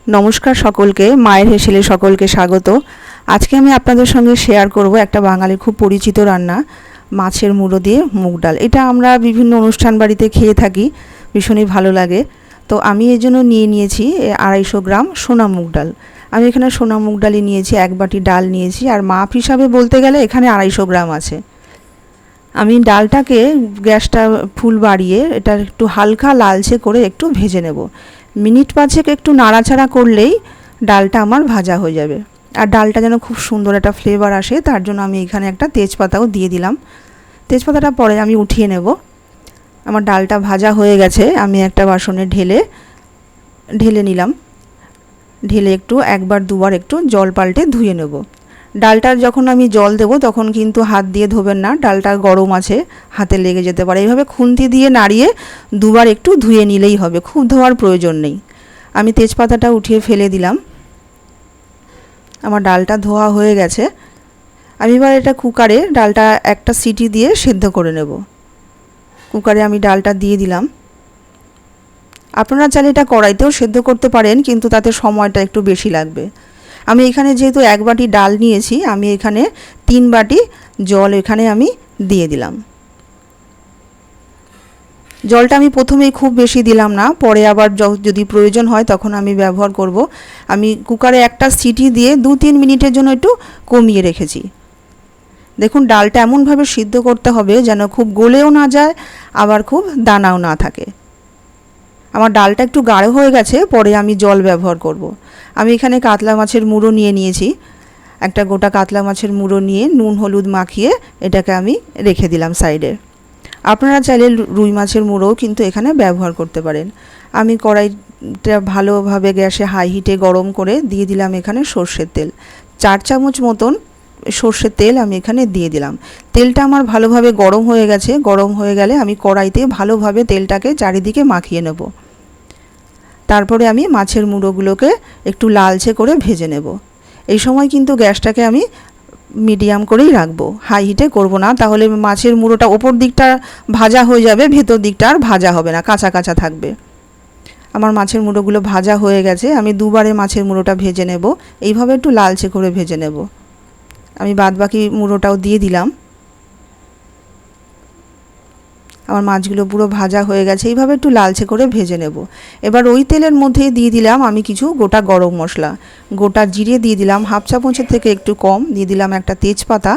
নমস্কার সকলকে, মায়ের হেসেলে সকলকে স্বাগত। আজকে আমি আপনাদের সঙ্গে শেয়ার করব একটা বাঙালির খুব পরিচিত রান্না, মাছের মুড়ো দিয়ে মুগ ডাল। এটা আমরা বিভিন্ন অনুষ্ঠান বাড়িতে খেয়ে থাকি, ভীষণই ভালো লাগে। তো আমি এর জন্য নিয়েছি 250 গ্রাম সোনা মুগ ডাল। আমি এখানে সোনা মুগ ডালই নিয়েছি, 1 বাটি ডাল নিয়েছি, আর মাপ হিসাবে বলতে গেলে এখানে 250 গ্রাম আছে। আমি ডালটাকে গ্যাসটা ফুল বাড়িয়ে এটা একটু হালকা লালচে করে একটু ভেজে নেব। মিনিট 5 একটু নাড়াচাড়া করলেই ডালটা আমার ভাজা হয়ে যাবে। আর ডালটা যেন খুব সুন্দর একটা ফ্লেভার আসে, তার জন্য আমি এখানে একটা তেজপাতাও দিয়ে দিলাম। তেজপাতাটা পরে আমি উঠিয়ে নেব। আমার ডালটা ভাজা হয়ে গেছে, আমি একটা বাসনে ঢেলে নিলাম। ঢেলে একটু একবার দুবার একটু জল পাল্টে ধুয়ে নেব। ডালটার যখন আমি জল দেব তখন কিন্তু হাত দিয়ে ধোবেন না, ডালটা গরম আছে, হাতে লেগে যেতে পারে। এইভাবে খুন্তি দিয়ে নাড়িয়ে দুবার একটু ধুয়ে নিলেই হবে, খুব ধোয়ার প্রয়োজন নেই। আমি তেজপাতাটা উঠিয়ে ফেলে দিলাম। আমার ডালটা ধোয়া হয়ে গেছে। আমি এবার এটা কুকারে ডালটা একটা সিটি দিয়ে সেদ্ধ করে নেব। কুকারে আমি ডালটা দিয়ে দিলাম। আপনারা চাইলে এটা কড়াইতেও সেদ্ধ করতে পারেন, কিন্তু তাতে সময়টা একটু বেশি লাগবে। আমি এখানে যেহেতু 1 বাটি ডাল নিয়েছি, আমি এখানে 3 বাটি জল এখানে আমি দিয়ে দিলাম। জলটা আমি প্রথমেই খুব বেশি দিলাম না, পরে আবার যদি প্রয়োজন হয় তখন আমি ব্যবহার করব। আমি কুকারে একটা সিটি দিয়ে 2-3 মিনিটের জন্য একটু কমিয়ে রেখেছি। দেখুন, ডালটা এমনভাবে সিদ্ধ করতে হবে যেন খুব গলেও না যায়, আবার খুব দানাও না থাকে। আমার ডালটা একটু গাঢ় হয়ে গেছে, পরে আমি জল ব্যবহার করব। আমি এখানে কাতলা মাছের মুড়ো নিয়েছি। একটা গোটা কাতলা মাছের মুড়ো নিয়ে নুন হলুদ মাখিয়ে এটাকে আমি রেখে দিলাম সাইডে। আপনারা চাইলে রুই মাছের মুড়োও কিন্তু এখানে ব্যবহার করতে পারেন। আমি কড়াইটা ভালোভাবে গ্যাসে হাই হিটে গরম করে দিয়ে দিলাম এখানে সর্ষের তেল। 4 চামচ মতন সর্ষের তেল আমি এখানে দিয়ে দিলাম। তেলটা আমার ভালোভাবে গরম হয়ে গেছে। গরম হয়ে গেলে আমি কড়াইতে ভালোভাবে তেলটাকে চারিদিকে মাখিয়ে নেব। তারপরে আমি মাছের মুড়োগুলোকে একটু লালচে করে ভেজে নেব। এই সময় কিন্তু গ্যাসটাকে আমি মিডিয়াম করেই রাখবো, হাই হিটে করব না, তাহলে মাছের মুড়োটা ওপর দিকটা ভাজা হয়ে যাবে, ভেতর দিকটা আর ভাজা হবে না, কাঁচা কাঁচা থাকবে। আমার মাছের মুড়োগুলো ভাজা হয়ে গেছে। আমি দুবারে মাছের মুড়োটা ভেজে নেব, এইভাবে একটু লালচে করে ভেজে নেব। আমি বাদবাকি মুড়োটাও দিয়ে দিলাম। আমার মাছগুলো পুরো ভাজা হয়ে গেছে, এইভাবে একটু লালচে করে ভেজে নেব। এবার ওই তেলের মধ্যেই দিয়ে দিলাম আমি কিছু গোটা গরম মশলা। গোটা জিরে দিয়ে দিলাম 1/2 চামচের থেকে একটু কম, দিয়ে দিলাম একটা তেজপাতা,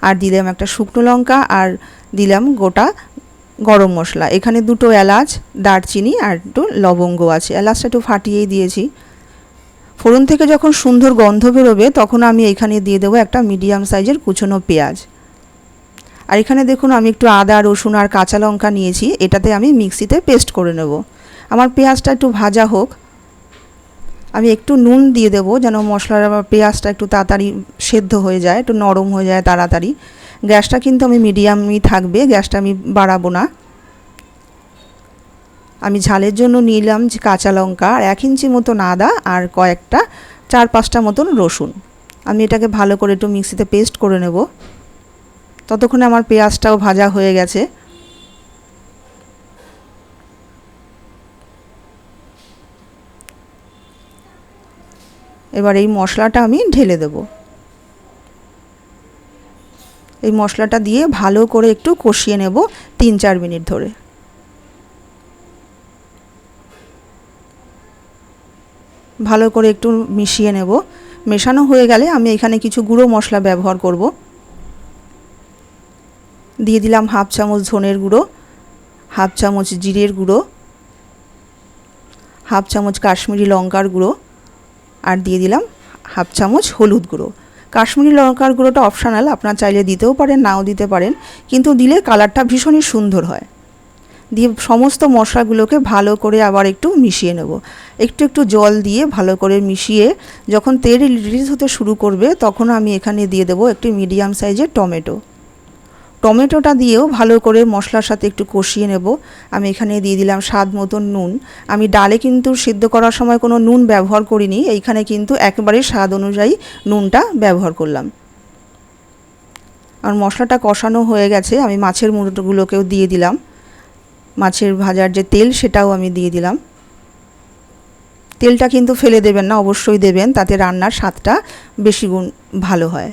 আর দিলাম একটা শুকনো লঙ্কা, আর দিলাম গোটা গরম মশলা। এখানে 2টো এলাচ, দারচিনি আর একটু লবঙ্গ আছে। এলাচটা একটু ফাটিয়েই দিয়েছি। ফোড়ন থেকে যখন সুন্দর গন্ধ বেরোবে তখন আমি এখানে দিয়ে দেবো একটা মিডিয়াম সাইজের কুচনো পেঁয়াজ। আর এখানে দেখুন, আমি একটু আদা রসুন আর কাঁচা লঙ্কা নিয়েছি, এটাতে আমি মিক্সিতে পেস্ট করে নেব। আমার পেঁয়াজটা একটু ভাজা হোক। আমি একটু নুন দিয়ে দেবো যেন মশলার পেঁয়াজটা একটু তাড়াতাড়ি সেদ্ধ হয়ে যায়, একটু নরম হয়ে যায় তাড়াতাড়ি। গ্যাসটা কিন্তু আমি মিডিয়ামই থাকবে, গ্যাসটা আমি বাড়াবো না। আমি ঝালের জন্য নিলাম কাঁচা লঙ্কা আর 1 ইঞ্চি মতন আদা আর কয়েকটা 4-5টা মতন রসুন। আমি এটাকে ভালো করে একটু মিক্সিতে পেস্ট করে নেব। ততক্ষণে আমার পেঁয়াজটাও ভাজা হয়ে গেছে। এবার এই মশলাটা আমি ঢেলে দেব। এই মশলাটা দিয়ে ভালো করে একটু কষিয়ে নেব 3-4 মিনিট ধরে। ভালো করে একটু মিশিয়ে নেব। মেশানো হয়ে গেলে আমি এখানে কিছু গুঁড়ো মশলা ব্যবহার করব। দিয়ে দিলাম 1/2 চামচ ধনের গুঁড়ো, 1/2 চামচ জিরের গুঁড়ো, 1/2 চামচ কাশ্মীরি লঙ্কার গুঁড়ো, আর দিয়ে দিলাম 1/2 চামচ হলুদ গুঁড়ো। কাশ্মীরি লঙ্কার গুঁড়োটা অপশনাল, আপনারা চাইলে দিতেও পারেন, নাও দিতে পারেন, কিন্তু দিলে কালারটা ভীষণই সুন্দর হয়। দিয়ে সমস্ত মশলাগুলোকে ভালো করে আবার একটু মিশিয়ে নেব। একটু একটু জল দিয়ে ভালো করে মিশিয়ে যখন তেল রিলিজ হতে শুরু করবে তখন আমি এখানে দিয়ে দেবো একটি মিডিয়াম সাইজের টমেটো। টমেটোটা দিয়েও ভালো করে মশলার সাথে একটু কষিয়ে নেব। আমি এখানে দিয়ে দিলাম স্বাদ মতন নুন। আমি ডালে কিন্তু সিদ্ধ করার সময় কোনো নুন ব্যবহার করিনি, এইখানে কিন্তু একেবারে স্বাদ অনুযায়ী নুনটা ব্যবহার করলাম। আর মশলাটা কষানো হয়ে গেছে, আমি মাছের মুড়োগুলোকেও দিয়ে দিলাম। মাছের ভাজার যে তেল সেটাও আমি দিয়ে দিলাম। তেলটা কিন্তু ফেলে দেবেন না, অবশ্যই দেবেন, তাতে রান্নার স্বাদটা বেশি গুণ ভালো হয়।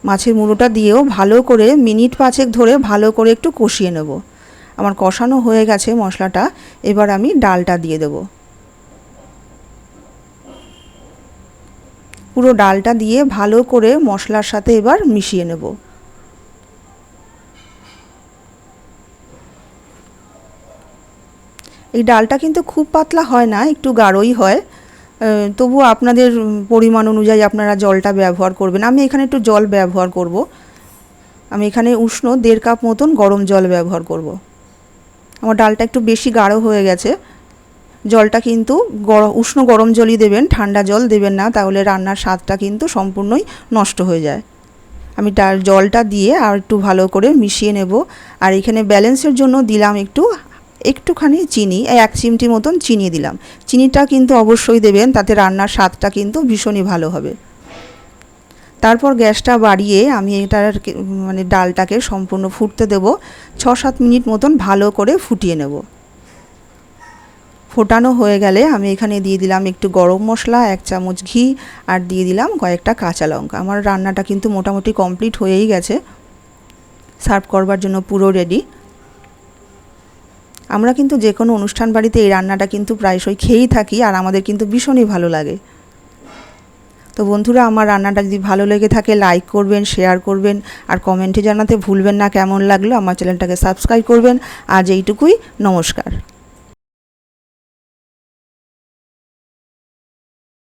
মাছের মুড়োটা দিয়েও ভালো করে মিনিট 5 ধরে ভালো করে একটু কষিয়ে নেব। আমার কষানো হয়ে গেছে মশলাটা, এবার আমি ডালটা দিয়ে দেব। পুরো ডালটা দিয়ে ভালো করে মশলার সাথে এবার মিশিয়ে নেব। এই ডালটা কিন্তু খুব পাতলা হয় না, একটু গাঢ়ই হয়, তবু আপনাদের পরিমাণ অনুযায়ী আপনারা জলটা ব্যবহার করবেন। আমি এখানে একটু জল ব্যবহার করব। আমি এখানে উষ্ণ 1.5 কাপ মতন গরম জল ব্যবহার করব। আমার ডালটা একটু বেশি গাঢ় হয়ে গেছে। জলটা কিন্তু উষ্ণ গরম জলই দেবেন, ঠান্ডা জল দেবেন না, তাহলে রান্নার স্বাদটা কিন্তু সম্পূর্ণই নষ্ট হয়ে যায়। আমি জলটা দিয়ে আর একটু ভালো করে মিশিয়ে নেব। আর এখানে ব্যালেন্সের জন্য দিলাম একটুখানি চিনি, 1 চিমটি মতন চিনি দিলাম। চিনিটা কিন্তু অবশ্যই দেবেন, তাতে রান্নার স্বাদটা কিন্তু ভীষণই ভালো হবে। তারপর গ্যাসটা বাড়িয়ে আমি ডালটাকে সম্পূর্ণ ফুটতে দেব। 6-7 মিনিট মতন ভালো করে ফুটিয়ে নেব। ফোটানো হয়ে গেলে আমি এখানে দিয়ে দিলাম একটু গরম মশলা, 1 চামচ ঘি, আর দিয়ে দিলাম কয়েকটা কাঁচা লঙ্কা। আমার রান্নাটা কিন্তু মোটামুটি কমপ্লিট হয়েই গেছে, সার্ভ করবার জন্য পুরো রেডি। আমরা কিন্তু যে কোনো অনুষ্ঠান বাড়িতে এই রান্নাটা কিন্তু প্রায়শই খেয়েই থাকি, আর আমাদের কিন্তু ভীষণই ভালো লাগে। তো বন্ধুরা, আমার রান্নাটা যদি ভালো লেগে থাকে লাইক করবেন, শেয়ার করবেন, আর কমেন্টে জানাতে ভুলবেন না কেমন লাগলো। আমার চ্যানেলটাকে সাবস্ক্রাইব করবেন। আজ এইটুকুই, নমস্কার।